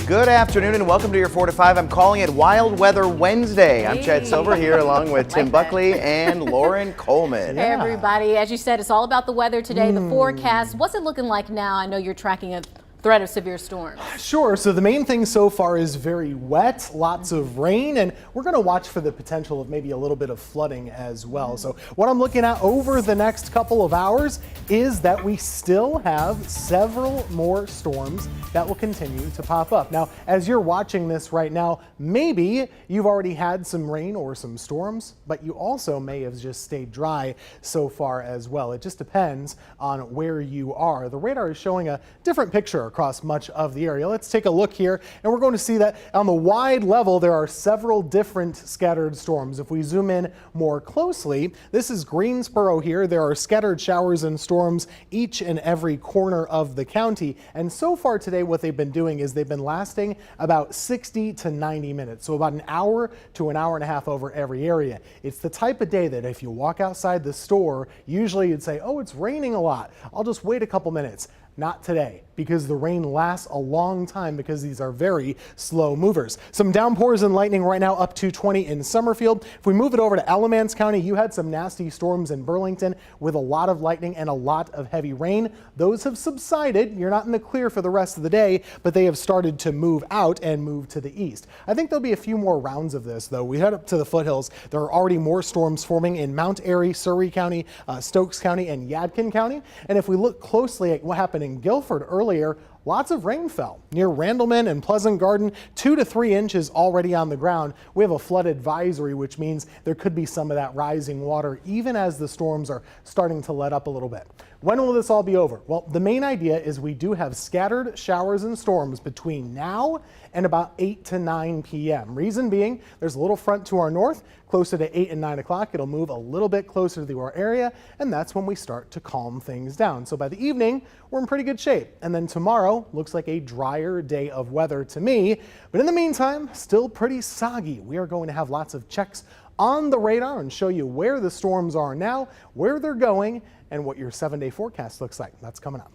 Good afternoon and welcome to your 4 to 5. I'm calling it Wild Weather Wednesday. I'm Chad Silver here along with Tim Buckley and Lauren Coleman. Hey everybody, as you said, it's all about the weather today, the forecast. What's it looking like now? I know you're tracking a threat of severe storms. Sure, so the main thing so far is very wet, lots of rain, and we're going to watch for the potential of maybe a little bit of flooding as well. So what I'm looking at over the next couple of hours is that we still have several more storms that will continue to pop up. Now, as you're watching this right now, maybe you've already had some rain or some storms, but you also may have just stayed dry so far as well. It just depends on where you are. The radar is showing a different picture across much of the area. Let's take a look here, and we're going to see that on the wide level there are several different scattered storms. If we zoom in more closely, this is Greensboro here. There are scattered showers and storms each and every corner of the county, and so far today what they've been doing is they've been lasting about 60 to 90 minutes, so about an hour to an hour and a half over every area. It's the type of day that if you walk outside the store, usually you'd say, oh, it's raining a lot, I'll just wait a couple minutes. Not today, because the rain lasts a long time because these are very slow movers. Some downpours and lightning right now up to 20 in Summerfield. If we move it over to Alamance County, you had some nasty storms in Burlington with a lot of lightning and a lot of heavy rain. Those have subsided. You're not in the clear for the rest of the day, but they have started to move out and move to the east. I think there'll be a few more rounds of this, though. We head up to the foothills. There are already more storms forming in Mount Airy, Surrey County, Stokes County, and Yadkin County. And if we look closely at what happened in Guilford earlier, lots of rain fell near Randleman and Pleasant Garden, 2 to 3 inches already on the ground. We have a flood advisory, which means there could be some of that rising water even as the storms are starting to let up a little bit. When will this all be over? Well, the main idea is we do have scattered showers and storms between now and about 8 to 9 p.m. Reason being, there's a little front to our north, closer to 8 and 9 o'clock. It'll move a little bit closer to our area, and that's when we start to calm things down. So by the evening, we're in pretty good shape. And then tomorrow looks like a drier day of weather to me. But in the meantime, still pretty soggy. We are going to have lots of checks on the radar and show you where the storms are now, where they're going, and what your 7-day forecast looks like. That's coming up.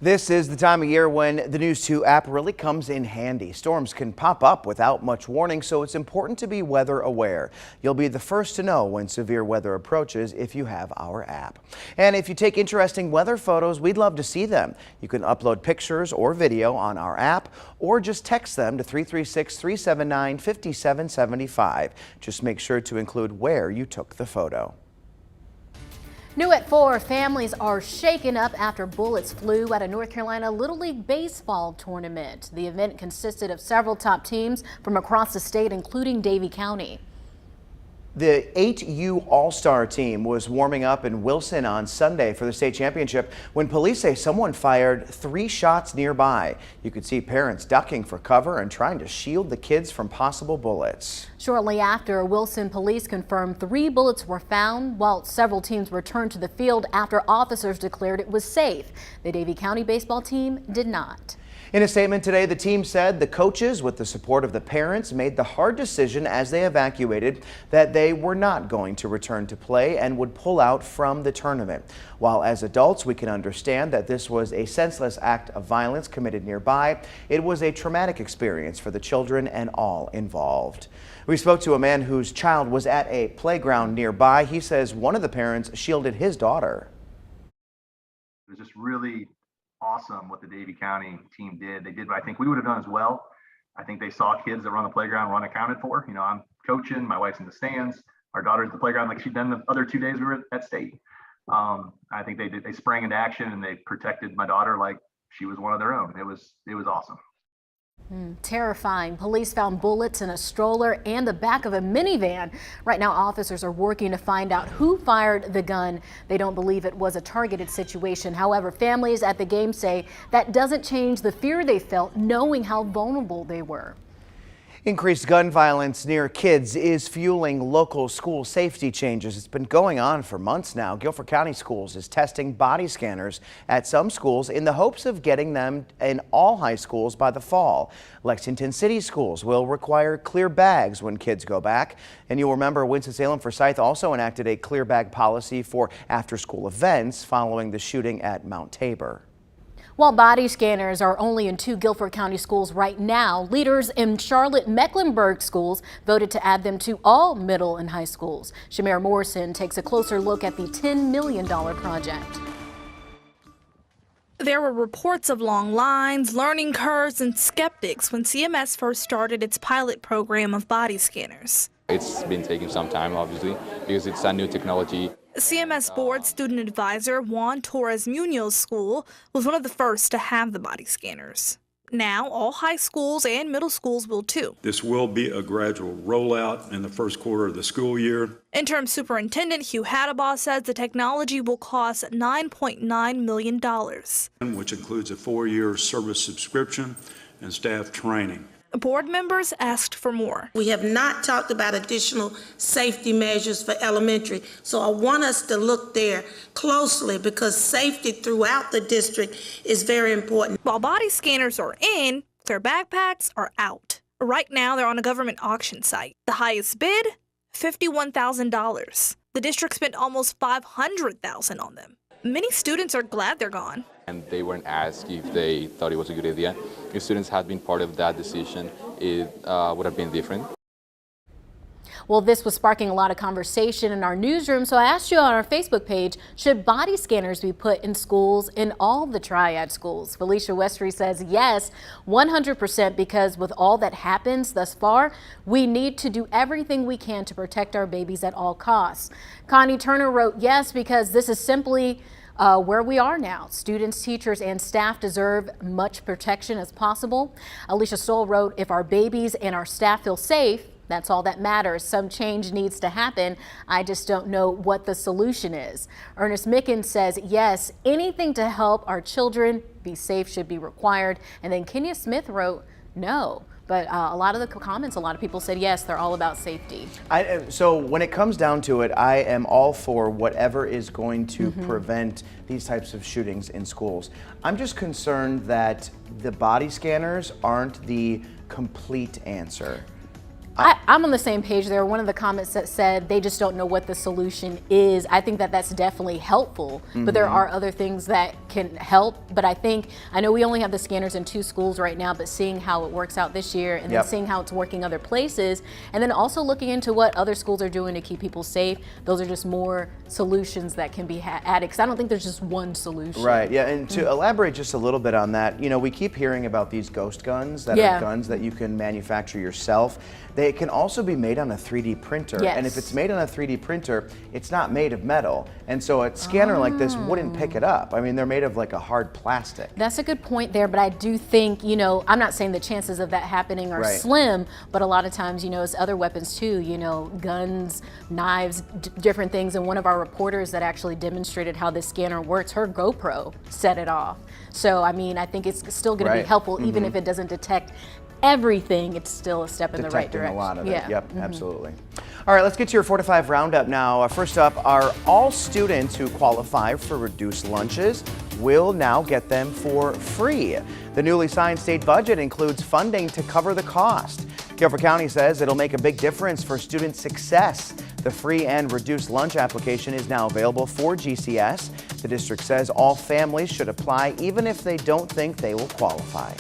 This is the time of year when the News 2 app really comes in handy. Storms can pop up without much warning, so it's important to be weather aware. You'll be the first to know when severe weather approaches if you have our app. And if you take interesting weather photos, we'd love to see them. You can upload pictures or video on our app or just text them to 336-379-5775. Just make sure to include where you took the photo. New at 4, families are shaken up after bullets flew at a North Carolina Little League baseball tournament. The event consisted of several top teams from across the state, including Davie County. The 8U All-Star team was warming up in Wilson on Sunday for the state championship when police say someone fired 3 shots nearby. You could see parents ducking for cover and trying to shield the kids from possible bullets. Shortly after, Wilson police confirmed 3 bullets were found, while several teams returned to the field after officers declared it was safe. The Davie County baseball team did not. In a statement today, the team said the coaches, with the support of the parents, made the hard decision as they evacuated that they were not going to return to play and would pull out from the tournament. While as adults we can understand that this was a senseless act of violence committed nearby, it was a traumatic experience for the children and all involved. We spoke to a man whose child was at a playground nearby. He says one of the parents shielded his daughter. It was just really awesome what the Davie County team did. They did what I think we would have done as well. I think they saw kids that were on the playground were unaccounted for. You know, I'm coaching, my wife's in the stands, our daughter's at the playground like she'd done the other 2 days we were at state. I think they sprang into action and they protected my daughter like she was one of their own. It was awesome. Terrifying. Police found bullets in a stroller and the back of a minivan. Right now, officers are working to find out who fired the gun. They don't believe it was a targeted situation. However, families at the game say that doesn't change the fear they felt knowing how vulnerable they were. Increased gun violence near kids is fueling local school safety changes. It's been going on for months now. Guilford County Schools is testing body scanners at some schools in the hopes of getting them in all high schools by the fall. Lexington City Schools will require clear bags when kids go back. And you'll remember Winston-Salem-Forsyth also enacted a clear bag policy for after-school events following the shooting at Mount Tabor. While body scanners are only in 2 Guilford County schools right now, leaders in Charlotte-Mecklenburg schools voted to add them to all middle and high schools. Shamir Morrison takes a closer look at the $10 million project. There were reports of long lines, learning curves, and skeptics when CMS first started its pilot program of body scanners. It's been taking some time, obviously, because it's a new technology. CMS board student advisor Juan Torres Munoz School was one of the first to have the body scanners. Now, all high schools and middle schools will too. This will be a gradual rollout in the first quarter of the school year. Interim Superintendent Hugh Hadabaugh says the technology will cost $9.9 million, which includes a 4-year service subscription and staff training. Board members asked for more. We have not talked about additional safety measures for elementary, so I want us to look there closely because safety throughout the district is very important. While body scanners are in, their backpacks are out. Right now, they're on a government auction site. The highest bid, $51,000. The district spent almost $500,000 on them. Many students are glad they're gone. And they weren't asked if they thought it was a good idea. If students had been part of that decision, it would have been different. Well, this was sparking a lot of conversation in our newsroom, so I asked you on our Facebook page, should body scanners be put in schools, in all the Triad schools? Felicia Westry says yes, 100%, because with all that happens thus far, we need to do everything we can to protect our babies at all costs. Connie Turner wrote yes, because this is simply where we are now. Students, teachers, and staff deserve much protection as possible. Alicia Stoll wrote, if our babies and our staff feel safe, that's all that matters. Some change needs to happen. I just don't know what the solution is. Ernest Mickens says, yes, anything to help our children be safe should be required. And then Kenya Smith wrote, no. But a lot of the comments, a lot of people said, yes, they're all about safety. So when it comes down to it, I am all for whatever is going to prevent these types of shootings in schools. I'm just concerned that the body scanners aren't the complete answer. I'm on the same page there. One of the comments that said they just don't know what the solution is. I think that that's definitely helpful, but there are other things that can help. But I know we only have the scanners in 2 schools right now, but seeing how it works out this year and then seeing how it's working other places, and then also looking into what other schools are doing to keep people safe, those are just more solutions that can be added, because I don't think there's just one solution. Right, yeah, and to elaborate just a little bit on that, you know, we keep hearing about these ghost guns that are guns that you can manufacture yourself. They can also be made on a 3D printer, and if it's made on a 3D printer, it's not made of metal, and so a scanner like this wouldn't pick it up. I mean, they're made of like a hard plastic. That's a good point there, but I do think, you know, I'm not saying the chances of that happening are slim, but a lot of times, you know, it's other weapons too, you know, guns, knives, different things, and one of our reporters that actually demonstrated how this scanner works, her GoPro set it off. So, I mean, I think it's still going to be helpful, even if it doesn't detect everything, it's still a step in the right direction. A lot of it. Yep, absolutely. All right, let's get to your 4 to 5 roundup now. First up, are all students who qualify for reduced lunches will now get them for free. The newly signed state budget includes funding to cover the cost. Guilford County says it'll make a big difference for student success. The free and reduced lunch application is now available for GCS. The district says all families should apply even if they don't think they will qualify.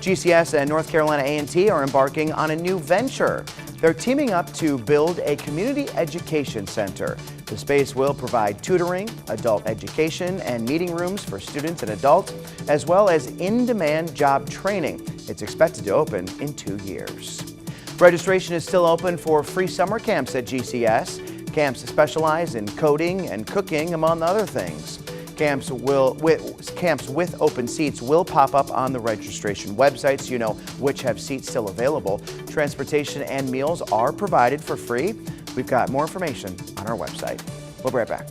GCS and North Carolina A&T are embarking on a new venture. They're teaming up to build a community education center. The space will provide tutoring, adult education, and meeting rooms for students and adults, as well as in-demand job training. It's expected to open in 2 years. Registration is still open for free summer camps at GCS. Camps specialize in coding and cooking, among other things. Camps with open seats will pop up on the registration website so you know which have seats still available. Transportation and meals are provided for free. We've got more information on our website. We'll be right back.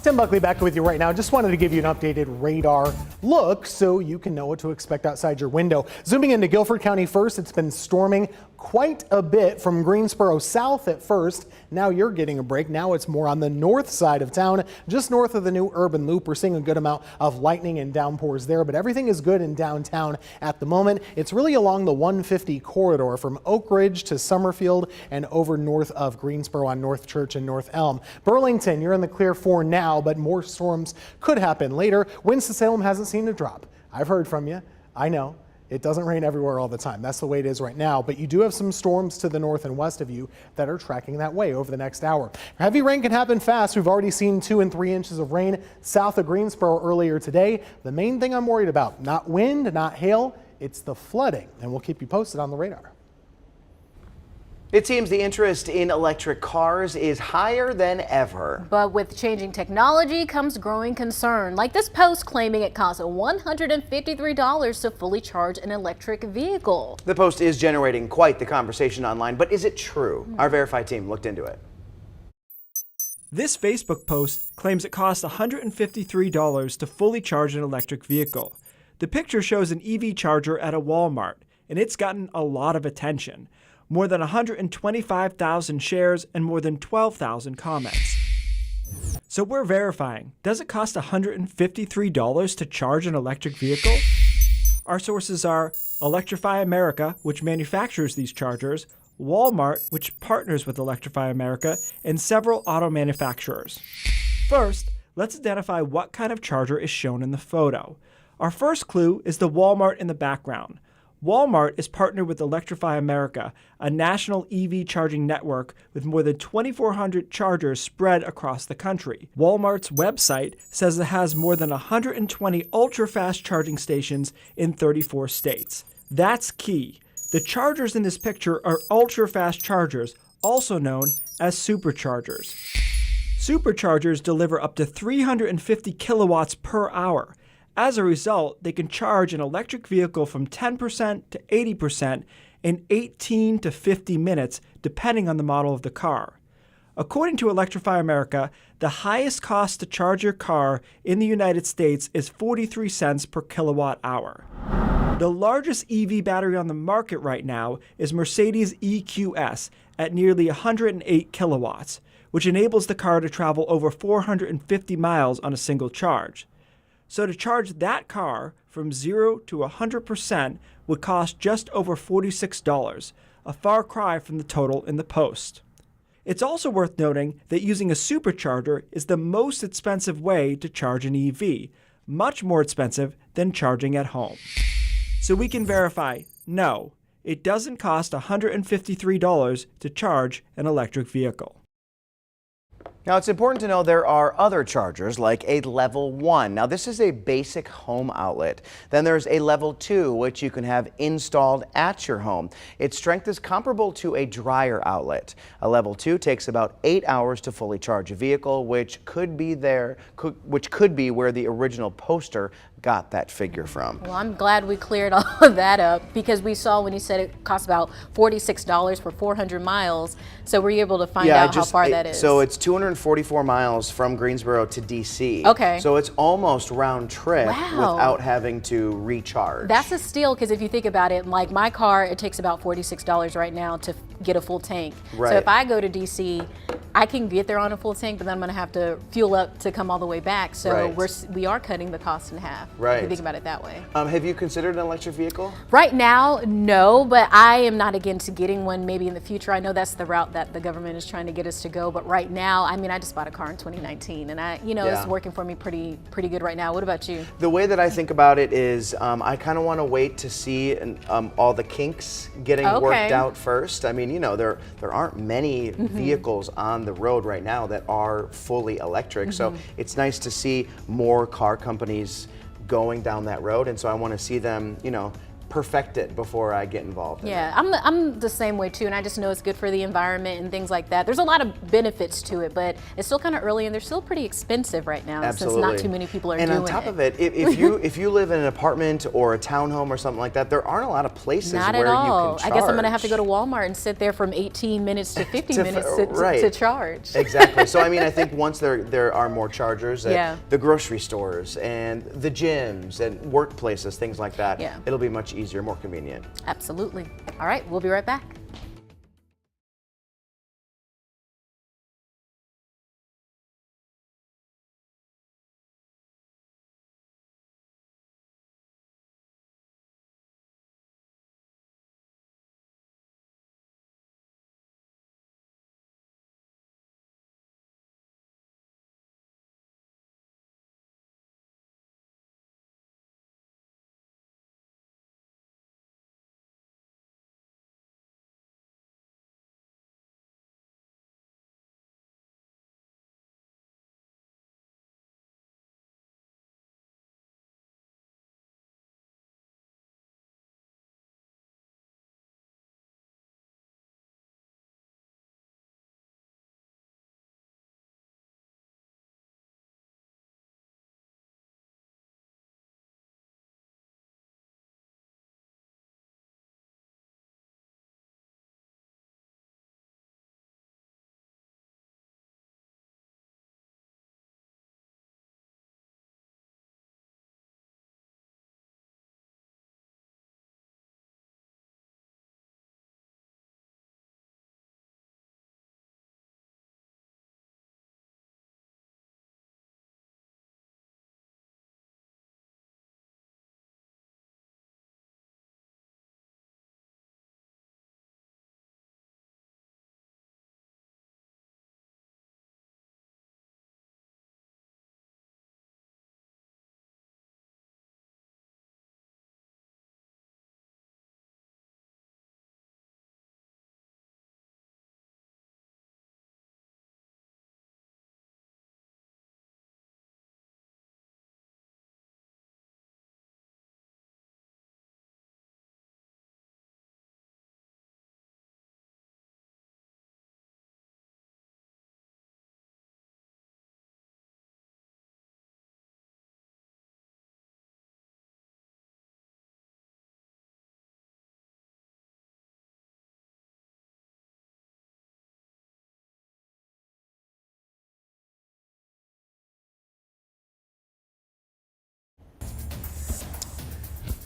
Tim Buckley back with you right now. Just wanted to give you an updated radar look so you can know what to expect outside your window. Zooming into Guilford County first, it's been storming quite a bit from Greensboro south at first. Now you're getting a break. Now it's more on the north side of town, just north of the new urban loop. We're seeing a good amount of lightning and downpours there, but everything is good in downtown at the moment. It's really along the 150 corridor from Oak Ridge to Summerfield and over north of Greensboro on North Church and North Elm. Burlington, you're in the clear for now, but more storms could happen later. Winston-Salem hasn't seen a drop. I've heard from you. I know. It doesn't rain everywhere all the time. That's the way it is right now. But you do have some storms to the north and west of you that are tracking that way over the next hour. Heavy rain can happen fast. We've already seen 2 and 3 inches of rain south of Greensboro earlier today. The main thing I'm worried about, not wind, not hail, it's the flooding. And we'll keep you posted on the radar. It seems the interest in electric cars is higher than ever. But with changing technology comes growing concern, like this post claiming it costs $153 to fully charge an electric vehicle. The post is generating quite the conversation online, but is it true? Our Verify team looked into it. This Facebook post claims it costs $153 to fully charge an electric vehicle. The picture shows an EV charger at a Walmart, and it's gotten a lot of attention. More than 125,000 shares and more than 12,000 comments. So we're verifying, does it cost $153 to charge an electric vehicle? Our sources are Electrify America, which manufactures these chargers, Walmart, which partners with Electrify America, and several auto manufacturers. First, let's identify what kind of charger is shown in the photo. Our first clue is the Walmart in the background. Walmart is partnered with Electrify America, a national EV charging network with more than 2,400 chargers spread across the country. Walmart's website says it has more than 120 ultra-fast charging stations in 34 states. That's key. The chargers in this picture are ultra-fast chargers, also known as superchargers. Superchargers deliver up to 350 kilowatts per hour. As a result, they can charge an electric vehicle from 10% to 80% in 18 to 50 minutes, depending on the model of the car. According to Electrify America, the highest cost to charge your car in the United States is 43 cents per kilowatt hour. The largest EV battery on the market right now is Mercedes EQS at nearly 108 kilowatts, which enables the car to travel over 450 miles on a single charge. So to charge that car from 0 to 100% would cost just over $46, a far cry from the total in the post. It's also worth noting that using a supercharger is the most expensive way to charge an EV, much more expensive than charging at home. So we can verify, no, it doesn't cost $153 to charge an electric vehicle. Now, it's important to know there are other chargers like a level 1. Now, this is a basic home outlet. Then there's a level 2, which you can have installed at your home. Its strength is comparable to a dryer outlet. A level 2 takes about 8 hours to fully charge a vehicle, which could be where the original poster got that figure from. Well, I'm glad we cleared all of that up, because we saw when he said it cost about $46 for 400 miles. So we're able to find out how far that is. So it's 244 miles from Greensboro to DC. Okay. So it's almost round trip without having to recharge. That's a steal, because if you think about it, like my car, it takes about $46 right now to get a full tank. Right. So if I go to DC, I can get there on a full tank, but then I'm going to have to fuel up to come all the way back. So we are cutting the cost in half. Right. If you think about it that way. Have you considered an electric vehicle? Right now, no, but I am not against getting one maybe in the future. I know that's the route that the government is trying to get us to go, but right now, I mean, I just bought a car in 2019, and it's working for me pretty good right now. What about you? The way that I think about it is I kind of want to wait to see all the kinks getting worked out first. I mean, there aren't many vehicles on the road right now that are fully electric, so it's nice to see more car companies going down that road, and so I want to see them, perfect it before I get involved. Yeah, I'm the same way too, and I just know it's good for the environment and things like that. There's a lot of benefits to it, but it's still kind of early, and they're still pretty expensive right now. Absolutely. Since not too many people are doing it. And on top of it, if you live in an apartment or a townhome or something like that, there aren't a lot of places not where at all. you can charge. I guess I'm gonna have to go to Walmart and sit there from 18 minutes to 50 minutes to charge. Exactly. So I mean, I think once there are more chargers at Yeah. the grocery stores and the gyms and workplaces, things like that, Yeah. it'll be much easier, more convenient. Absolutely. All right, we'll be right back.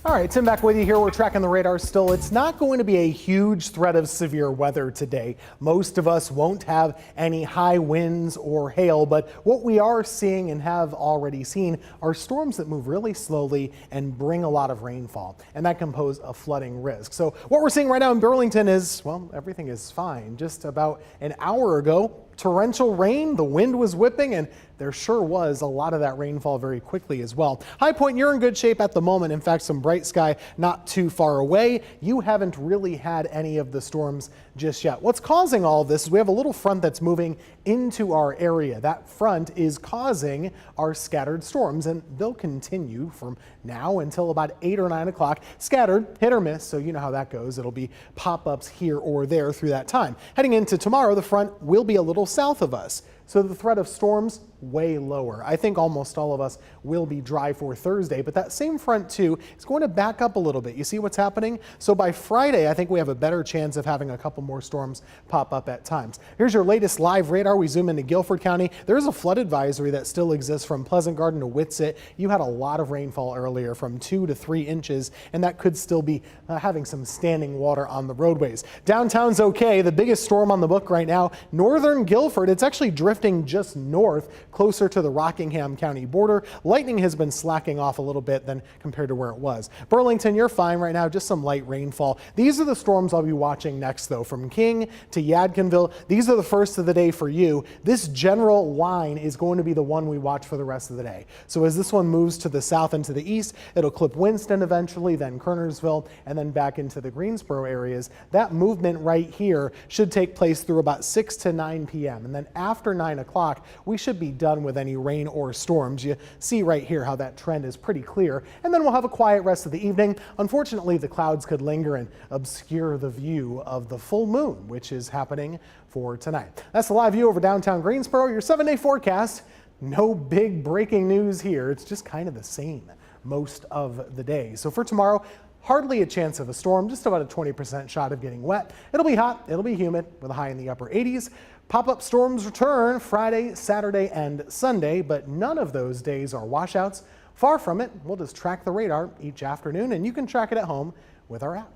All right, Tim back with you here. We're tracking the radar still. It's not going to be a huge threat of severe weather today. Most of us won't have any high winds or hail, but what we are seeing and have already seen are storms that move really slowly and bring a lot of rainfall, and that can pose a flooding risk. So what we're seeing right now in Burlington is, well, everything is fine. Just about an hour ago, torrential rain, the wind was whipping, and there sure was a lot of that rainfall very quickly as well. High Point, you're in good shape at the moment. In fact, some bright sky not too far away. You haven't really had any of the storms just yet. What's causing all of this is we have a little front that's moving into our area. That front is causing our scattered storms, and they'll continue from now until about 8 or 9 o'clock. Scattered, hit or miss, so you know how that goes. It'll be pop-ups here or there through that time. Heading into tomorrow, the front will be a little south of us. So the threat of storms, way lower. I think almost all of us will be dry for Thursday, but that same front too is going to back up a little bit. You see what's happening? So by Friday, I think we have a better chance of having a couple more storms pop up at times. Here's your latest live radar. We zoom into Guilford County. There's a flood advisory that still exists from Pleasant Garden to Witsit. You had a lot of rainfall earlier, from 2 to 3 inches, and that could still be having some standing water on the roadways. Downtown's okay. The biggest storm on the book right now, northern Guilford. It's actually drifting just north, closer to the Rockingham County border. Lightning has been slacking off a little bit than compared to where it was. Burlington, you're fine right now, just some light rainfall. These are the storms I'll be watching next though, from King to Yadkinville. These are the first of the day for you. This general line is going to be the one we watch for the rest of the day. So as this one moves to the south and to the east, it'll clip Winston eventually, then Kernersville, and then back into the Greensboro areas. That movement right here should take place through about 6 to 9 p.m. And then after 9 9 o'clock, we should be done with any rain or storms. You see right here how that trend is pretty clear. And then we'll have a quiet rest of the evening. Unfortunately, the clouds could linger and obscure the view of the full moon, which is happening for tonight. That's the live view over downtown Greensboro, your 7-day forecast. No big breaking news here. It's just kind of the same most of the day. So for tomorrow, hardly a chance of a storm, just about a 20% shot of getting wet. It'll be hot, it'll be humid with a high in the upper 80s. Pop-up storms return Friday, Saturday, and Sunday, but none of those days are washouts. Far from it. We'll just track the radar each afternoon, and you can track it at home with our app.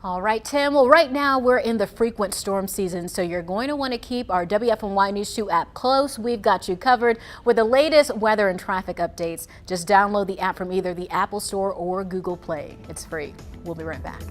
All right, Tim. Well, right now we're in the frequent storm season, so you're going to want to keep our WFMY News 2 app close. We've got you covered with the latest weather and traffic updates. Just download the app from either the Apple Store or Google Play. It's free. We'll be right back.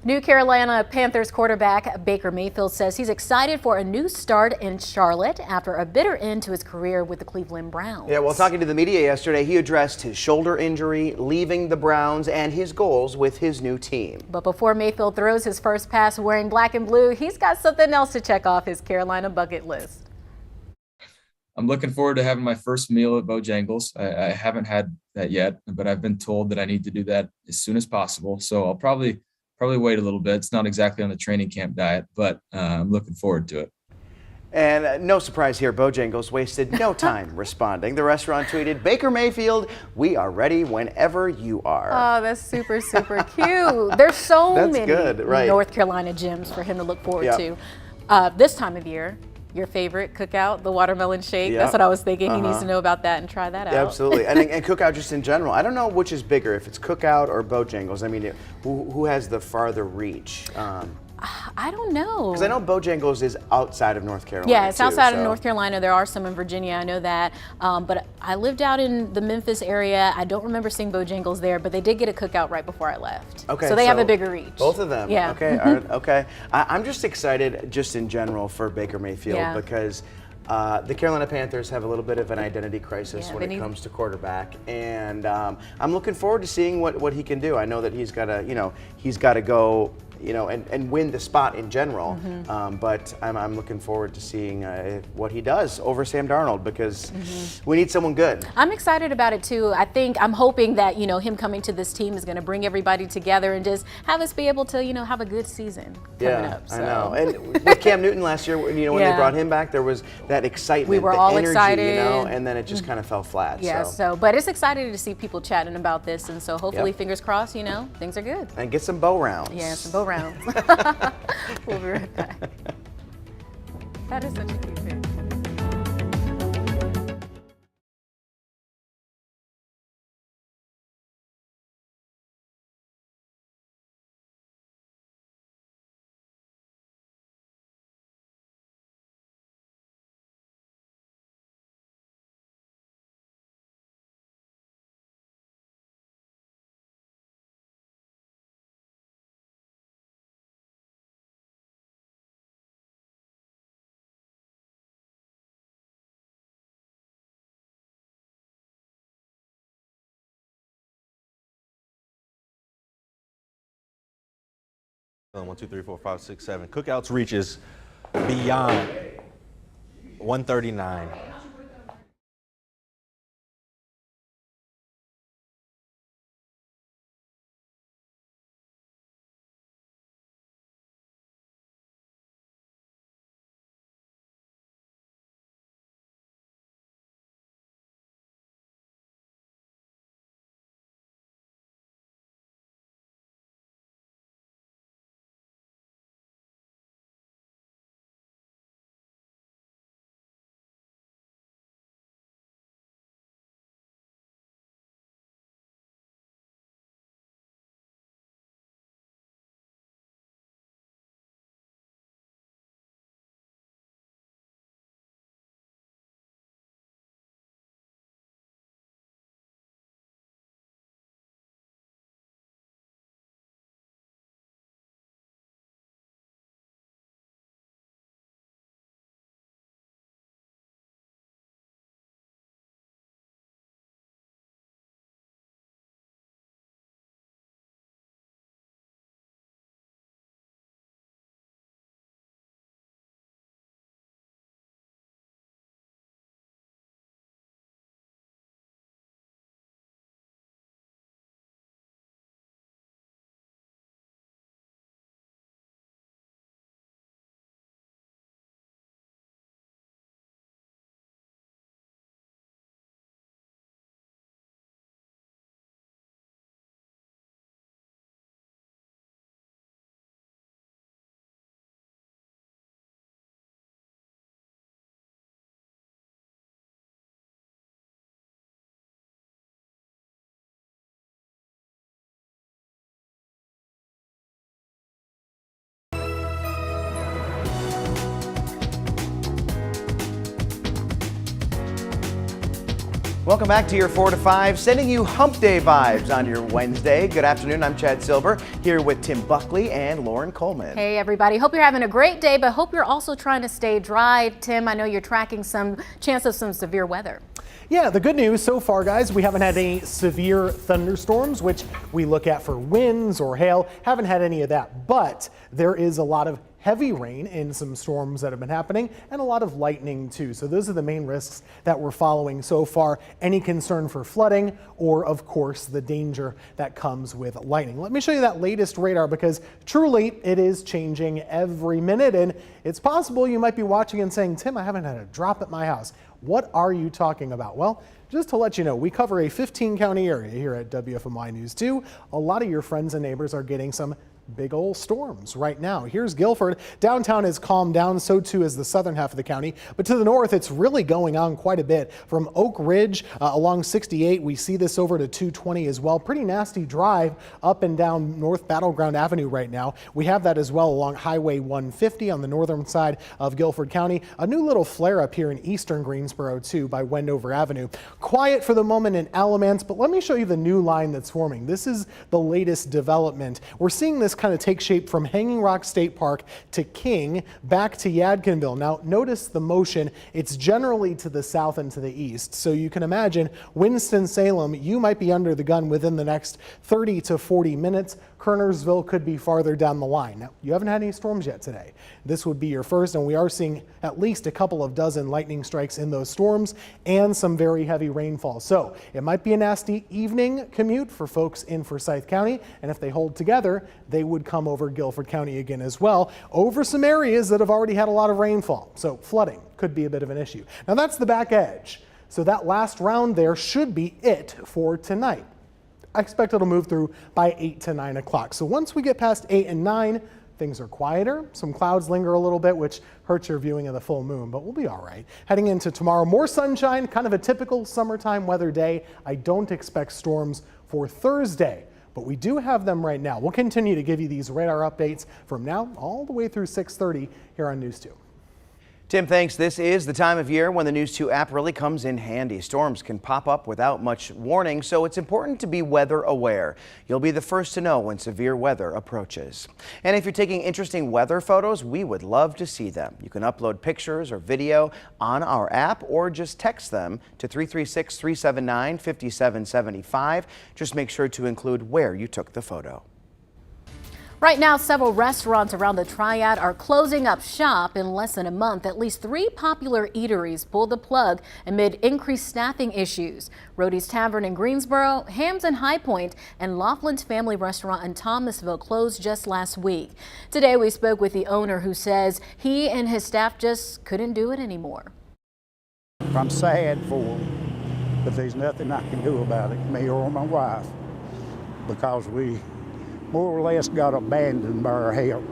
New Carolina Panthers quarterback Baker Mayfield says he's excited for a new start in Charlotte after a bitter end to his career with the Cleveland Browns. Yeah, well, talking to the media yesterday, he addressed his shoulder injury, leaving the Browns, and his goals with his new team. But before Mayfield throws his first pass wearing black and blue, he's got something else to check off his Carolina bucket list. I'm looking forward to having my first meal at Bojangles. I haven't had that yet, but I've been told that I need to do that as soon as possible. So I'll probably wait a little bit. It's not exactly on the training camp diet, but I'm looking forward to it. And no surprise here, Bojangles wasted no time responding. The restaurant tweeted, "Baker Mayfield, we are ready whenever you are." Oh, that's super, super cute. There's so many good, right. North Carolina gyms for him to look forward Yep. to. This time of year, your favorite cookout, the watermelon shake. Yep. That's what I was thinking. He needs to know about that and try that out. Absolutely. and cookout just in general. I don't know which is bigger, if it's cookout or Bojangles. I mean, who has the farther reach? I don't know. Because I know Bojangles is outside of North Carolina. Yeah, it's too, outside so. of North Carolina. There are some in Virginia, I know that. But I lived out in the Memphis area. I don't remember seeing Bojangles there, but they did get a cookout right before I left. Okay, so they have a bigger reach. Both of them. Yeah. Okay. All right, okay. I'm just excited, just in general, for Baker Mayfield Yeah. because The Carolina Panthers have a little bit of an identity crisis when it comes to quarterback, and I'm looking forward to seeing what he can do. I know that he's got to go, and win the spot in general. But I'm looking forward to seeing what he does over Sam Darnold, because we need someone good. I'm excited about it too. I'm hoping that him coming to this team is going to bring everybody together and just have us be able to have a good season coming up. So. I know. And with Cam Newton last year, when they brought him back, there was that excitement. We were the all energy, excited, and then it just kind of fell flat. Yeah. But it's exciting to see people chatting about this, and so hopefully, fingers crossed, things are good. And get some bow rounds. Yeah, some bow rounds. We'll be right back. That is such a cute thing. One, two, three, four, five, six, seven. Cookouts reaches beyond 139. Welcome back to your 4 to 5, sending you hump day vibes on your Wednesday. Good afternoon, I'm Chad Silver, here with Tim Buckley and Lauren Coleman. Hey everybody, hope you're having a great day, but hope you're also trying to stay dry. Tim, I know you're tracking some chance of some severe weather. Yeah, the good news so far, guys, we haven't had any severe thunderstorms, which we look at for winds or hail. Haven't had any of that, but there is a lot of heavy rain in some storms that have been happening, and a lot of lightning too. So those are the main risks that we're following so far. Any concern for flooding, or of course the danger that comes with lightning. Let me show you that latest radar, because truly it is changing every minute, and it's possible you might be watching and saying, Tim, I haven't had a drop at my house. What are you talking about? Well, just to let you know, we cover a 15-county area here at WFMY News 2. A lot of your friends and neighbors are getting some big old storms right now. Here's Guilford. Downtown has calmed down, so too is the southern half of the county. But to the north, it's really going on quite a bit. From Oak Ridge along 68, we see this over to 220 as well. Pretty nasty drive up and down North Battleground Avenue right now. We have that as well along Highway 150 on the northern side of Guilford County. A new little flare up here in eastern Greensboro too by Wendover Avenue. Quiet for the moment in Alamance, but let me show you the new line that's forming. This is the latest development. We're seeing this kind of take shape from Hanging Rock State Park to King back to Yadkinville. Now notice the motion, it's generally to the south and to the east. So you can imagine Winston-Salem, you might be under the gun within the next 30 to 40 minutes. Kernersville could be farther down the line. Now, you haven't had any storms yet today. This would be your first, and we are seeing at least a couple of dozen lightning strikes in those storms and some very heavy rainfall. So it might be a nasty evening commute for folks in Forsyth County, and if they hold together, they would come over Guilford County again as well, over some areas that have already had a lot of rainfall. So flooding could be a bit of an issue. Now that's the back edge. So that last round there should be it for tonight. I expect it'll move through by 8 to 9 o'clock. So once we get past 8 and 9, things are quieter. Some clouds linger a little bit, which hurts your viewing of the full moon, but we'll be all right. Heading into tomorrow, more sunshine, kind of a typical summertime weather day. I don't expect storms for Thursday, but we do have them right now. We'll continue to give you these radar updates from now all the way through 6:30 here on News 2. Tim, thanks. This is the time of year when the News 2 app really comes in handy. Storms can pop up without much warning, so it's important to be weather aware. You'll be the first to know when severe weather approaches. And if you're taking interesting weather photos, we would love to see them. You can upload pictures or video on our app or just text them to 336-379-5775. Just make sure to include where you took the photo. Right now, several restaurants around the Triad are closing up shop in less than a month. At least 3 popular eateries pulled the plug amid increased staffing issues. Rody's Tavern in Greensboro, Hams in High Point, and Laughlin's Family Restaurant in Thomasville closed just last week. Today, we spoke with the owner who says he and his staff just couldn't do it anymore. I'm sad for them, but there's nothing I can do about it, me or my wife, because we more or less got abandoned by our help.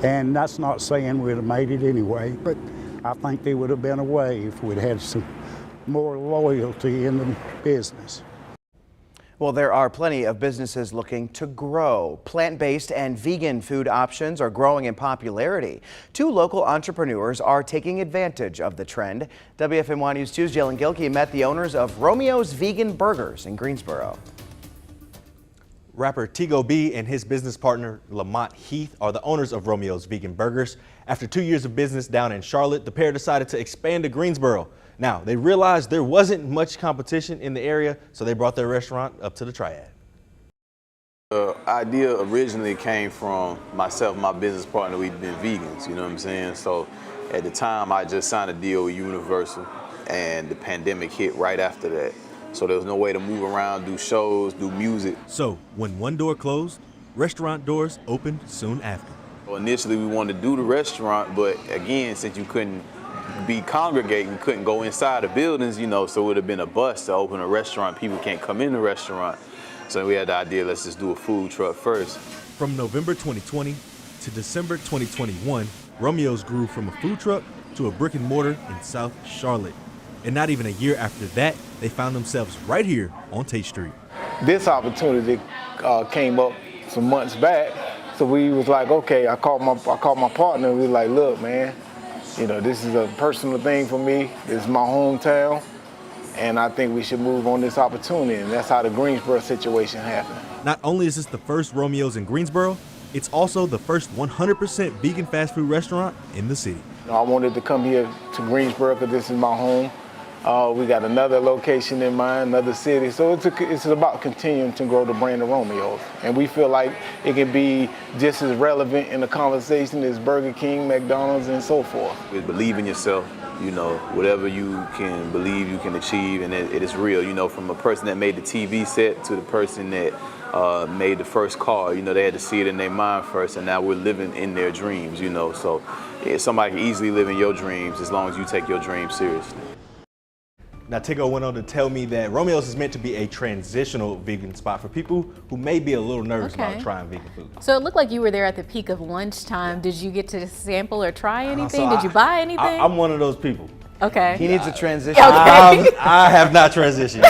And that's not saying we'd have made it anyway, but I think there would have been a way if we'd had some more loyalty in the business. Well, there are plenty of businesses looking to grow. Plant-based and vegan food options are growing in popularity. 2 local entrepreneurs are taking advantage of the trend. WFMY News 2's Jalen Gilkey met the owners of Romeo's Vegan Burgers in Greensboro. Rapper Tigo B and his business partner Lamont Heath are the owners of Romeo's Vegan Burgers. After 2 years of business down in Charlotte, the pair decided to expand to Greensboro. Now, they realized there wasn't much competition in the area, so they brought their restaurant up to the Triad. The idea originally came from myself and my business partner. We've been vegans, you know what I'm saying? So at the time, I just signed a deal with Universal, and the pandemic hit right after that. So there was no way to move around, do shows, do music. So when one door closed, restaurant doors opened soon after. Well, initially we wanted to do the restaurant, but again, since you couldn't be congregating, couldn't go inside the buildings, you know, so it would have been a bust to open a restaurant. People can't come in the restaurant. So we had the idea, let's just do a food truck first. From November 2020 to December 2021, Romeo's grew from a food truck to a brick and mortar in South Charlotte. And not even a year after that, they found themselves right here on Tate Street. This opportunity came up some months back, so we was like, okay. I called my partner. And we was like, look, man, you know, this is a personal thing for me. This is my hometown, and I think we should move on this opportunity. And that's how the Greensboro situation happened. Not only is this the first Romeo's in Greensboro, it's also the first 100% vegan fast food restaurant in the city. I wanted to come here to Greensboro because this is my home. We got another location in mind, another city. So it's about continuing to grow the brand of Romeo's. And we feel like it can be just as relevant in the conversation as Burger King, McDonald's, and so forth. Believe in yourself, you know, whatever you can believe you can achieve, and it is real. You know, from a person that made the TV set to the person that made the first car, you know, they had to see it in their mind first, and now we're living in their dreams, you know. So somebody can easily live in your dreams as long as you take your dreams seriously. Now, Tigo went on to tell me that Romeo's is meant to be a transitional vegan spot for people who may be a little nervous about trying vegan food. So it looked like you were there at the peak of lunchtime. Did you get to sample or try anything? Did you buy anything? I'm one of those people. Okay. He needs a transition. I have not transitioned.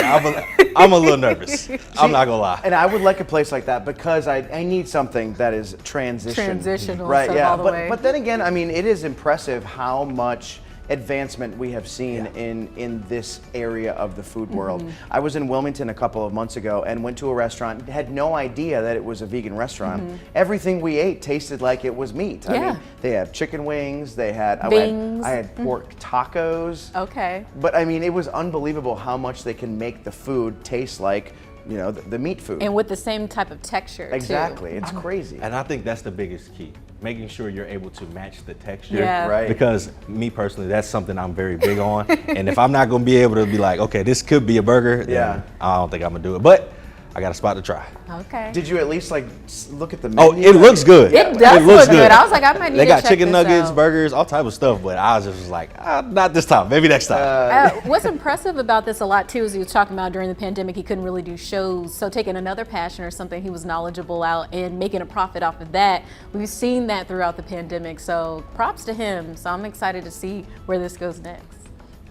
I'm a little nervous. I'm not gonna lie. And I would like a place like that because I need something that is transitional. Transitional, right? so Yeah. all the way. But then again, I mean, it is impressive how much advancement we have seen in this area of the food world. I was in Wilmington a couple of months ago and went to a restaurant, had no idea that it was a vegan restaurant. Everything we ate tasted like it was meat. I mean, they have chicken wings, they had I had pork tacos. Okay. But I mean, it was unbelievable how much they can make the food taste like, you know, the meat food. And with the same type of texture, exactly. too. It's crazy. And I think that's the biggest key, making sure you're able to match the texture. Yeah. Right. Because me personally, that's something I'm very big on. And if I'm not gonna be able to be like, okay, this could be a burger, then I don't think I'm gonna do it. But I got a spot to try. Okay. Did you at least like look at the menu? Oh, it looks good. It does look good. I was like, I might need They to got check chicken this nuggets, out. burgers, all type of stuff. But I was just like, not this time. Maybe next time. What's impressive about this a lot too is he was talking about during the pandemic he couldn't really do shows, so taking another passion or something he was knowledgeable out and making a profit off of that. We've seen that throughout the pandemic, so props to him. So I'm excited to see where this goes next.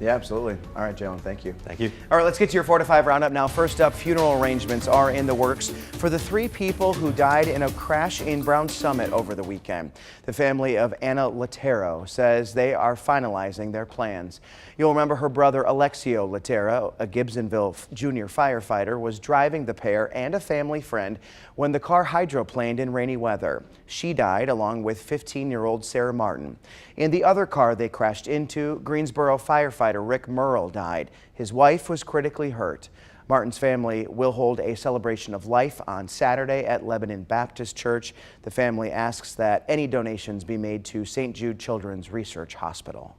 Yeah, absolutely. All right, Jalen, thank you. Thank you. All right, let's get to your 4 to 5 roundup now. First up, funeral arrangements are in the works for the 3 people who died in a crash in Brown Summit over the weekend. The family of Anna Latero says they are finalizing their plans. You'll remember her brother Alexio Latero, a Gibsonville junior firefighter, was driving the pair and a family friend when the car hydroplaned in rainy weather. She died along with 15-year-old Sarah Martin. In the other car they crashed into, Greensboro firefighter Rick Merle died. His wife was critically hurt. Martin's family will hold a celebration of life on Saturday at Lebanon Baptist Church. The family asks that any donations be made to St. Jude Children's Research Hospital.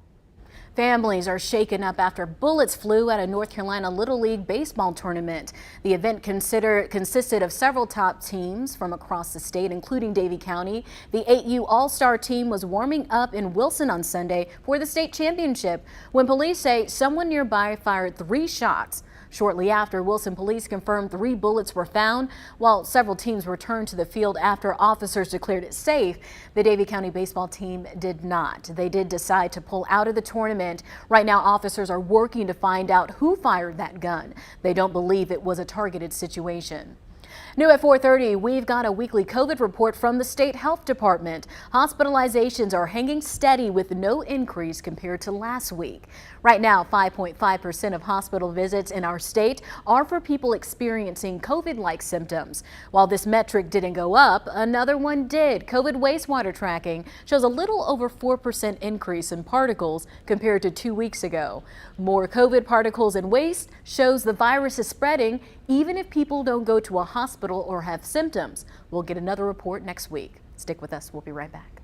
Families are shaken up after bullets flew at a North Carolina Little League baseball tournament. The event consisted of several top teams from across the state, including Davie County. The 8U All-Star team was warming up in Wilson on Sunday for the state championship when police say someone nearby fired 3 shots. Shortly after, Wilson police confirmed 3 bullets were found, while several teams returned to the field after officers declared it safe. The Davie County baseball team did not. They did decide to pull out of the tournament. Right now, officers are working to find out who fired that gun. They don't believe it was a targeted situation. New at 4:30, we've got a weekly COVID report from the state health department. Hospitalizations are hanging steady with no increase compared to last week. Right now, 5.5% of hospital visits in our state are for people experiencing COVID-like symptoms. While this metric didn't go up, another one did. COVID wastewater tracking shows a little over 4% increase in particles compared to 2 weeks ago. More COVID particles and waste shows the virus is spreading even if people don't go to a hospital or have symptoms. We'll get another report next week. Stick with us. We'll be right back.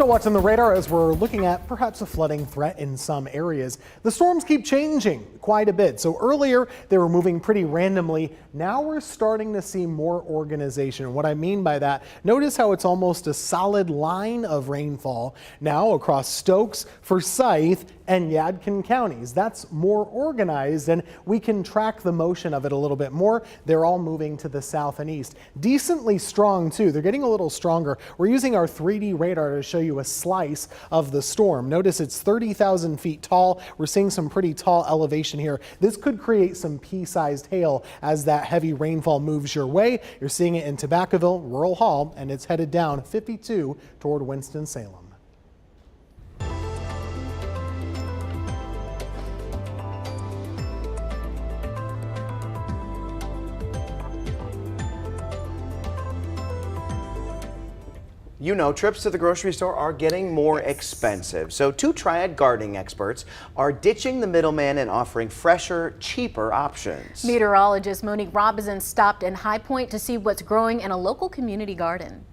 Still watching the radar as we're looking at perhaps a flooding threat in some areas. The storms keep changing quite a bit. So earlier they were moving pretty randomly. Now we're starting to see more organization. And what I mean by that, notice how it's almost a solid line of rainfall now across Stokes, Forsyth, and Yadkin counties. That's more organized and we can track the motion of it a little bit more. They're all moving to the south and east. Decently strong too. They're getting a little stronger. We're using our 3D radar to show you a slice of the storm. Notice it's 30,000 feet tall. We're seeing some pretty tall elevation here. This could create some pea-sized hail as that heavy rainfall moves your way. You're seeing it in Tobaccoville, Rural Hall, and it's headed down 52 toward Winston-Salem. You know, trips to the grocery store are getting more expensive. So 2 Triad gardening experts are ditching the middleman and offering fresher, cheaper options. Meteorologist Monique Robinson stopped in High Point to see what's growing in a local community garden.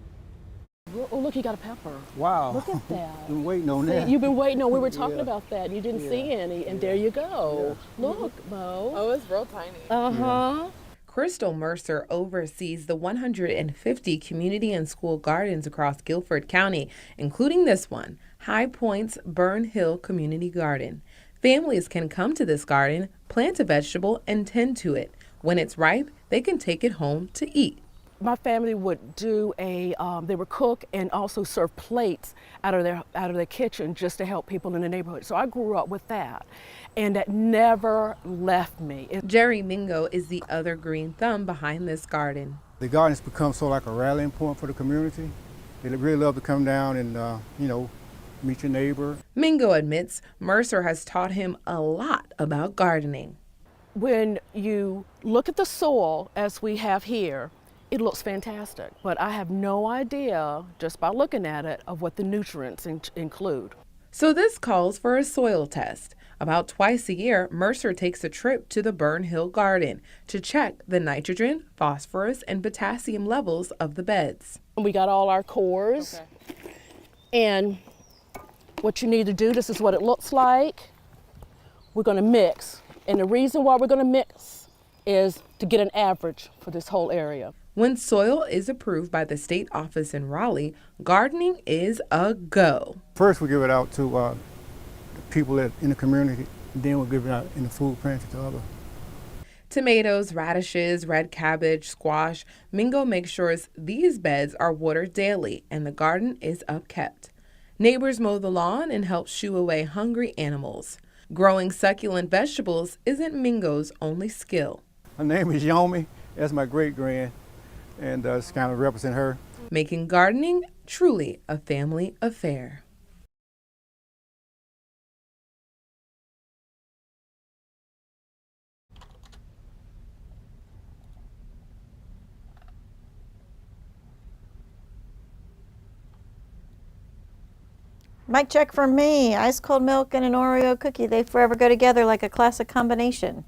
Oh, look, you got a pepper. Wow. Look at that. Been waiting on See, that. you've been waiting on, we were talking Yeah. about that. You didn't Yeah. see any, and there you go. Look, Mo. Oh, it's real tiny. Uh-huh. Crystal Mercer oversees the 150 community and school gardens across Guilford County, including this one, High Point's Burn Hill Community Garden. Families can come to this garden, plant a vegetable, and tend to it. When it's ripe, they can take it home to eat. My family would do they would cook and also serve plates out of their kitchen just to help people in the neighborhood. So I grew up with that, and that never left me. Jerry Mingo is the other green thumb behind this garden. The garden has become sort of like a rallying point for the community. They really love to come down and, meet your neighbor. Mingo admits Mercer has taught him a lot about gardening. When you look at the soil as we have here, it looks fantastic, but I have no idea, just by looking at it, of what the nutrients include. So this calls for a soil test. About twice a year, Mercer takes a trip to the Burn Hill Garden to check the nitrogen, phosphorus, and potassium levels of the beds. We got all our cores, and what you need to do, this is what it looks like. We're going to mix, and the reason why we're going to mix is to get an average for this whole area. When soil is approved by the state office in Raleigh, gardening is a go. First, we give it out to people in the community, and then we'll give it out in the food pantry to others. Tomatoes, radishes, red cabbage, squash. Mingo makes sure these beds are watered daily and the garden is upkept. Neighbors mow the lawn and help shoo away hungry animals. Growing succulent vegetables isn't Mingo's only skill. Her name is Yomi. That's my great-grand, and it's kind of represent her. Making gardening truly a family affair. Mic check from me. Ice cold milk and an Oreo cookie. They forever go together like a classic combination.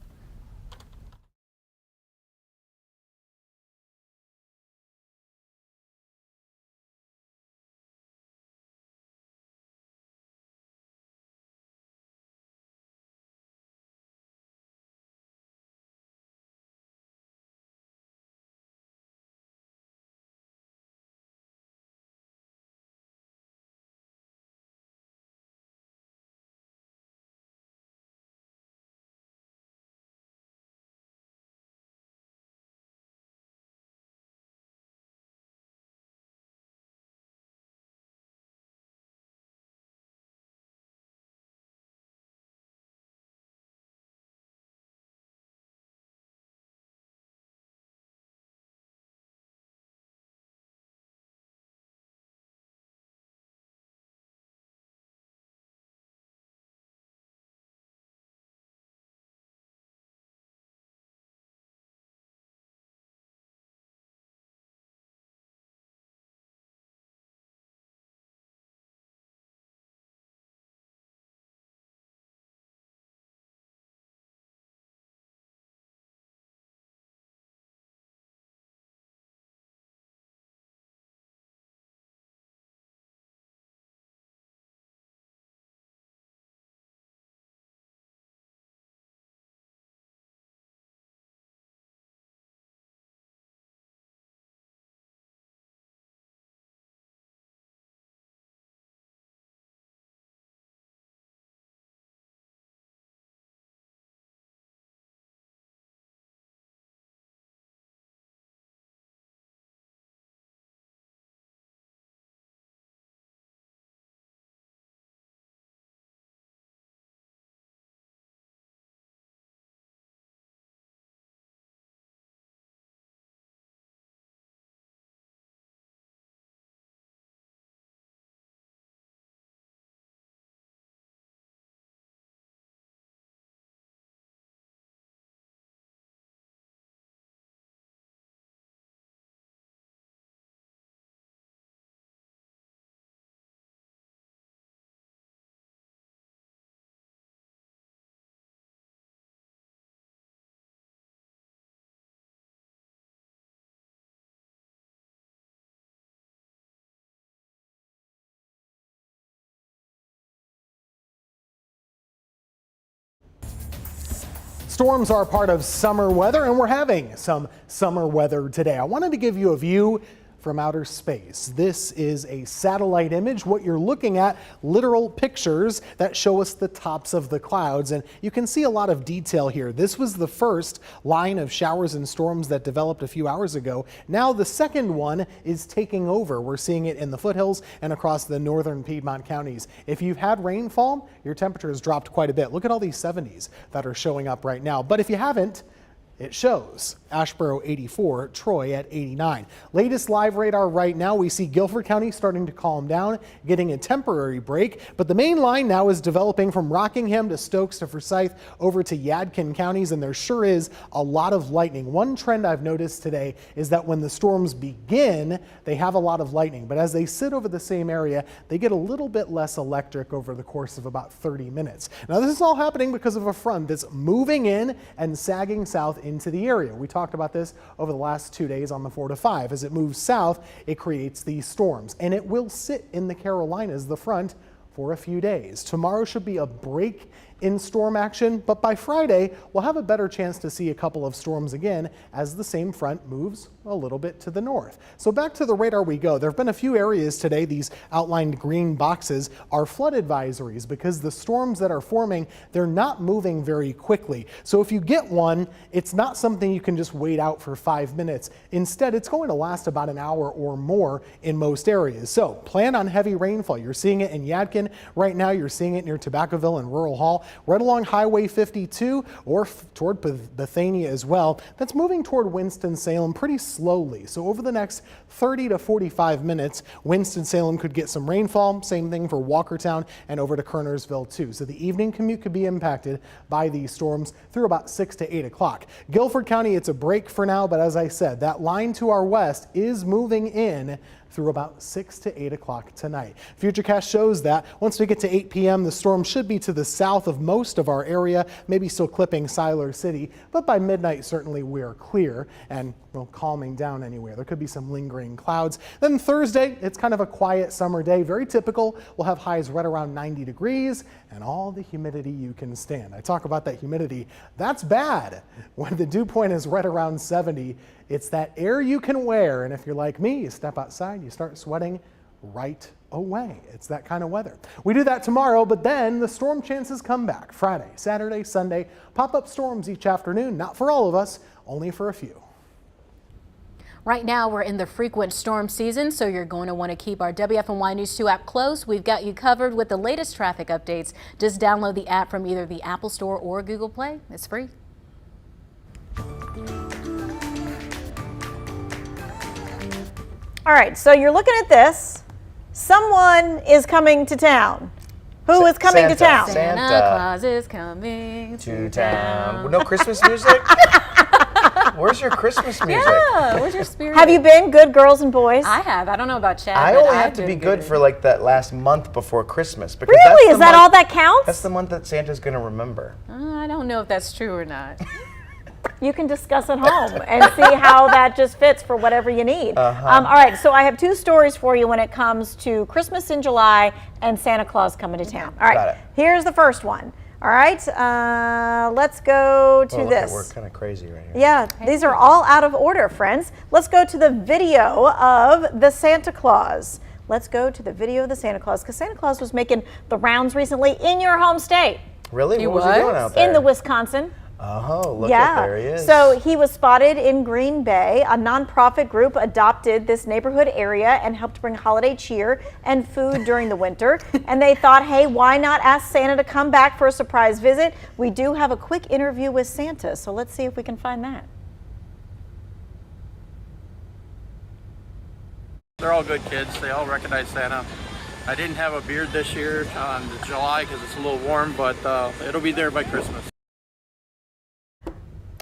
Storms are part of summer weather, and we're having some summer weather today. I wanted to give you a view from outer space. This is a satellite image. What you're looking at, literal pictures that show us the tops of the clouds, and you can see a lot of detail here. This was the first line of showers and storms that developed a few hours ago. Now the second one is taking over. We're seeing it in the foothills and across the northern Piedmont counties. If you've had rainfall, your temperature has dropped quite a bit. Look at all these 70s that are showing up right now. But if you haven't, it shows Asheboro 84, Troy at 89. Latest live radar right now, we see Guilford County starting to calm down, getting a temporary break, but the main line now is developing from Rockingham to Stokes to Forsyth over to Yadkin counties, and there sure is a lot of lightning. One trend I've noticed today is that when the storms begin, they have a lot of lightning, but as they sit over the same area, they get a little bit less electric over the course of about 30 minutes. Now this is all happening because of a front that's moving in and sagging south into the area. We talked about this over the last 2 days on the 4 to 5. As it moves south, it creates these storms, and it will sit in the Carolinas, the front, for a few days. Tomorrow should be a break in storm action, but by Friday, we'll have a better chance to see a couple of storms again as the same front moves a little bit to the north. So back to the radar we go. There have been a few areas today, these outlined green boxes are flood advisories because the storms that are forming, they're not moving very quickly. So if you get one, it's not something you can just wait out for 5 minutes. Instead, it's going to last about an hour or more in most areas. So plan on heavy rainfall. You're seeing it in Yadkin right now. You're seeing it near Tobaccoville and Rural Hall, right along Highway 52 or toward Bethania as well. That's moving toward Winston-Salem pretty slowly. So over the next 30 to 45 minutes, Winston-Salem could get some rainfall. Same thing for Walkertown and over to Kernersville too. So the evening commute could be impacted by these storms through about 6 to 8 o'clock. Guilford County, it's a break for now, but as I said, that line to our west is moving in through about 6 to 8 o'clock tonight. Futurecast shows that once we get to 8 p.m., the storm should be to the south of most of our area, maybe still clipping Siler City, but by midnight, certainly we're clear and calming down anywhere. There could be some lingering clouds. Then Thursday, it's kind of a quiet summer day, very typical. We'll have highs right around 90 degrees and all the humidity you can stand. I talk about that humidity. That's bad. When the dew point is right around 70, it's that air you can wear, and if you're like me, you step outside, you start sweating right away. It's that kind of weather. We do that tomorrow, but then the storm chances come back. Friday, Saturday, Sunday, pop-up storms each afternoon. Not for all of us, only for a few. Right now, we're in the frequent storm season, so you're going to want to keep our WFMY News 2 app close. We've got you covered with the latest traffic updates. Just download the app from either the Apple Store or Google Play. It's free. All right, so you're looking at this. Someone is coming to town. Who is coming to town? Santa Claus is coming to town. No Christmas music? Where's your Christmas music? Yeah, where's your spirit? Have you been good girls and boys? I have. I don't know about Chad. I but only I've have to be been good for like that last month before Christmas. Because Really? Is that all that counts? That's the month that Santa's going to remember. I don't know if that's true or not. You can discuss at home and see how that just fits for whatever you need. All right, so I have two stories for you when it comes to Christmas in July and Santa Claus coming to town. All right, here's the first one. All right, let's go to this. We're kind of crazy right here. Yeah, these are all out of order, friends. Let's go to the video of the Santa Claus. Let's go to the video of the Santa Claus, because Santa Claus was making the rounds recently in your home state. Really? What was he doing out there? In the Wisconsin. Oh, look at there he is. So he was spotted in Green Bay. A nonprofit group adopted this neighborhood area and helped bring holiday cheer and food during the winter. And they thought, hey, why not ask Santa to come back for a surprise visit? We do have a quick interview with Santa, so let's see if we can find that. They're all good kids. They all recognize Santa. I didn't have a beard this year on July because it's a little warm, but it'll be there by Christmas.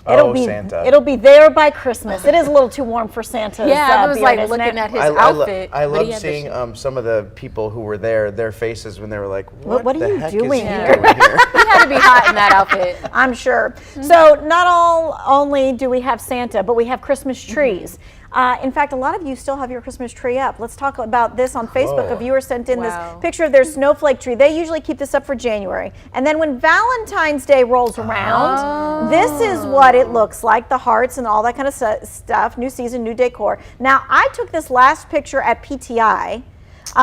It'll be there by Christmas. It is a little too warm for Santa's I was beard, like looking at his outfit. I love seeing some of the people who were there, their faces when they were like, what are you heck doing is he here? doing here? He had to be hot in that outfit. I'm sure. So not only do we have Santa, but we have Christmas trees. In fact, a lot of you still have your Christmas tree up. Let's talk about this on Facebook. Whoa. A viewer sent in Wow. this picture of their snowflake tree. They usually keep this up for January. And then when Valentine's Day rolls around, this is what it looks like, the hearts and all that kind of stuff. New season, new decor. Now, I took this last picture at PTI.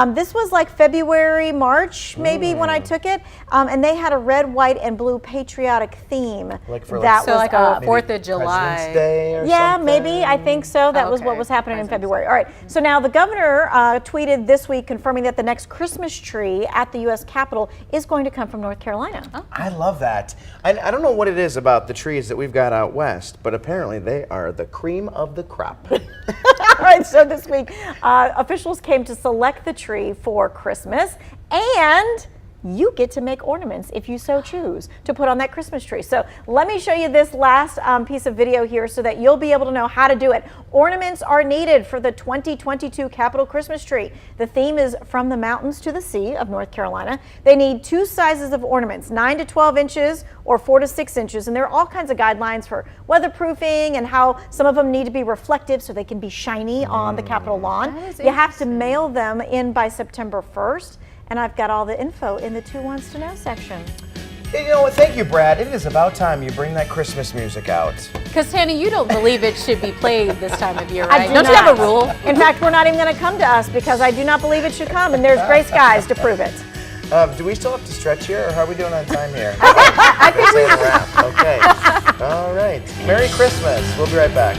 This was like February, March, maybe when I took it, and they had a red, white, and blue patriotic theme. Like for that So was like a up. 4th of July. President's Day or Yeah, something? maybe. I think so. That was what Okay. was happening in February. All right. So now the governor tweeted this week confirming that the next Christmas tree at the U.S. Capitol is going to come from North Carolina. I love that. I don't know what it is about the trees that we've got out west, but apparently they are the cream of the crop. All right. So this week, officials came to select the tree for Christmas, and you get to make ornaments if you so choose to put on that Christmas tree. So let me show you this last piece of video here so that you'll be able to know how to do it. Ornaments are needed for the 2022 Capitol Christmas tree. The theme is From the Mountains to the Sea of North Carolina. They need 2 sizes of ornaments, 9 to 12 inches or 4 to 6 inches. And there are all kinds of guidelines for weatherproofing and how some of them need to be reflective so they can be shiny on the Capitol lawn. You have to mail them in by September 1st. And I've got all the info in the 2 Wants to Know section. You know what? Thank you, Brad. It is about time you bring that Christmas music out. Because, Tanya, you don't believe it should be played this time of year, I right? do Don't you not. have a rule? In fact, we're not even going to come to us because I do not believe it should come, and there's gray skies to prove it. Do we still have to stretch here, or how are we doing on time here? I think we a wrap. Okay. All right. Merry Christmas. We'll be right back.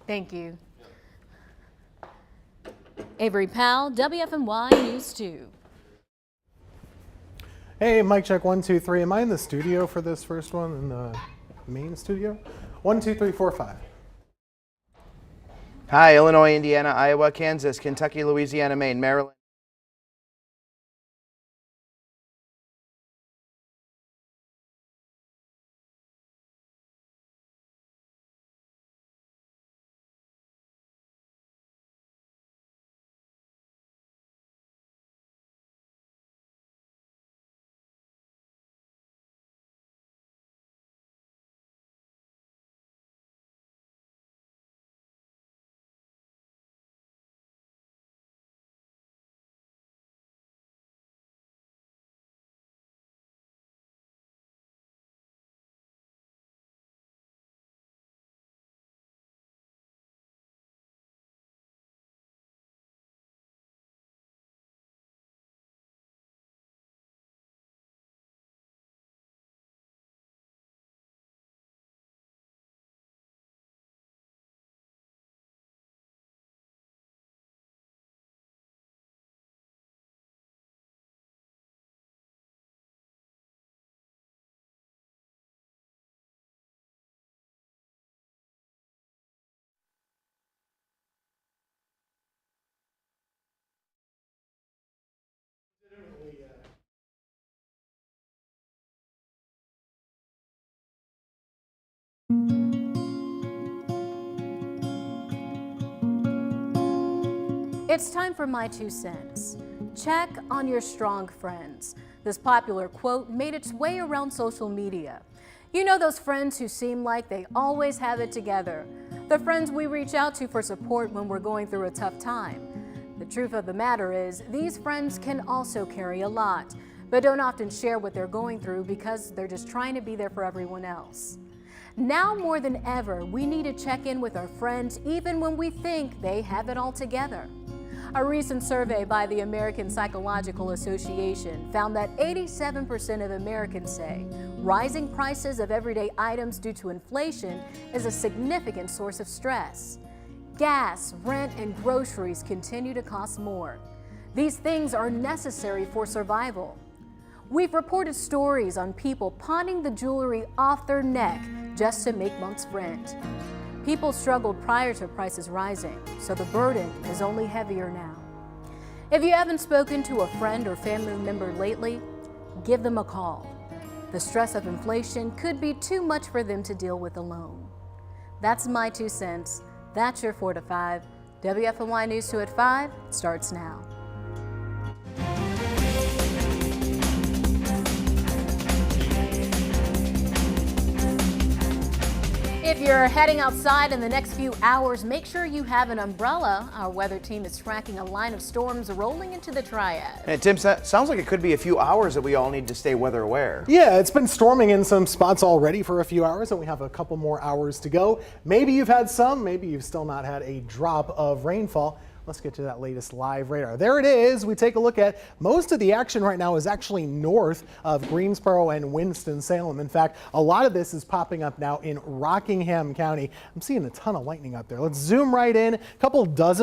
Thank you. Avery Powell, WFMY News 2. Hey, mic check 1, 2, 3. Am I in the studio for this first one in the main studio? 1, 2, 3, 4, 5. Hi, Illinois, Indiana, Iowa, Kansas, Kentucky, Louisiana, Maine, Maryland. It's time for my 2 cents. Check on your strong friends. This popular quote made its way around social media. You know those friends who seem like they always have it together. The friends we reach out to for support when we're going through a tough time. The truth of the matter is, these friends can also carry a lot, but don't often share what they're going through because they're just trying to be there for everyone else. Now more than ever, we need to check in with our friends even when we think they have it all together. A recent survey by the American Psychological Association found that 87% of Americans say rising prices of everyday items due to inflation is a significant source of stress. Gas, rent, and groceries continue to cost more. These things are necessary for survival. We've reported stories on people pawning the jewelry off their neck just to make month's rent. People struggled prior to prices rising, so the burden is only heavier now. If you haven't spoken to a friend or family member lately, give them a call. The stress of inflation could be too much for them to deal with alone. That's my 2 cents. That's your 4 to 5. WFMY News 2 at 5 starts now. If you're heading outside in the next few hours, make sure you have an umbrella. Our weather team is tracking a line of storms rolling into the Triad. And Tim, sounds like it could be a few hours that we all need to stay weather aware. Yeah, it's been storming in some spots already for a few hours, and we have a couple more hours to go. Maybe you've had some, maybe you've still not had a drop of rainfall. Let's get to that latest live radar. There it is. We take a look at most of the action right now is actually north of Greensboro and Winston-Salem. In fact, a lot of this is popping up now in Rockingham County. I'm seeing a ton of lightning up there. Let's zoom right in. A couple dozen